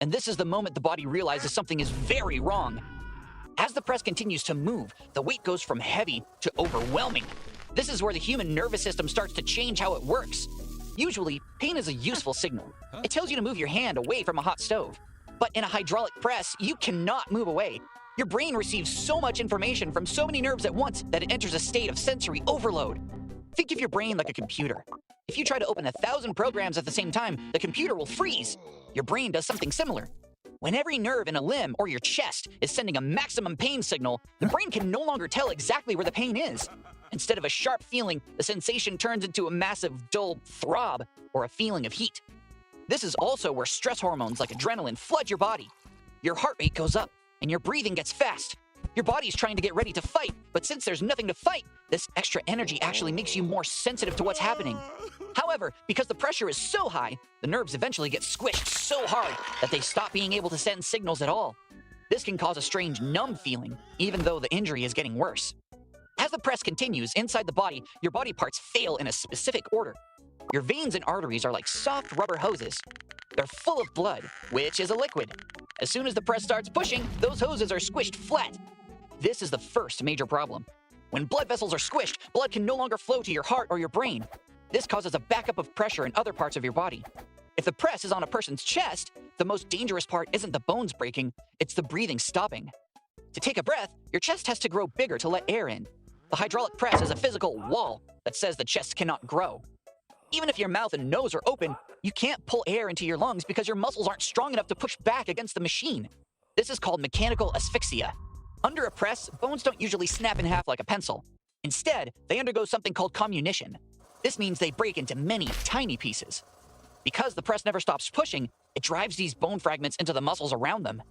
and this is the moment the body realizes something is very wrong. As the press continues to move, the weight goes from heavy to overwhelming. This is where the human nervous system starts to change how it works. Usually, pain is a useful signal. It tells you to move your hand away from a hot stove. But in a hydraulic press, you cannot move away. Your brain receives so much information from so many nerves at once that it enters a state of sensory overload. Think of your brain like a computer. If you try to open 1,000 programs at the same time, the computer will freeze. Your brain does something similar. When every nerve in a limb or your chest is sending a maximum pain signal, the brain can no longer tell exactly where the pain is. Instead of a sharp feeling, the sensation turns into a massive, dull throb or a feeling of heat. This is also where stress hormones like adrenaline flood your body. Your heart rate goes up and your breathing gets fast. Your body's trying to get ready to fight, but since there's nothing to fight, this extra energy actually makes you more sensitive to what's happening. However, because the pressure is so high, the nerves eventually get squished so hard that they stop being able to send signals at all. This can cause a strange numb feeling, even though the injury is getting worse. As the press continues inside the body, your body parts fail in a specific order. Your veins and arteries are like soft rubber hoses. They're full of blood, which is a liquid. As soon as the press starts pushing, those hoses are squished flat. This is the first major problem. When blood vessels are squished, blood can no longer flow to your heart or your brain. This causes a backup of pressure in other parts of your body. If the press is on a person's chest, the most dangerous part isn't the bones breaking, it's the breathing stopping. To take a breath, your chest has to grow bigger to let air in. The hydraulic press is a physical wall that says the chest cannot grow. Even if your mouth and nose are open, you can't pull air into your lungs because your muscles aren't strong enough to push back against the machine. This is called mechanical asphyxia. Under a press, bones don't usually snap in half like a pencil. Instead, they undergo something called comminution. This means they break into many tiny pieces. Because the press never stops pushing, it drives these bone fragments into the muscles around them.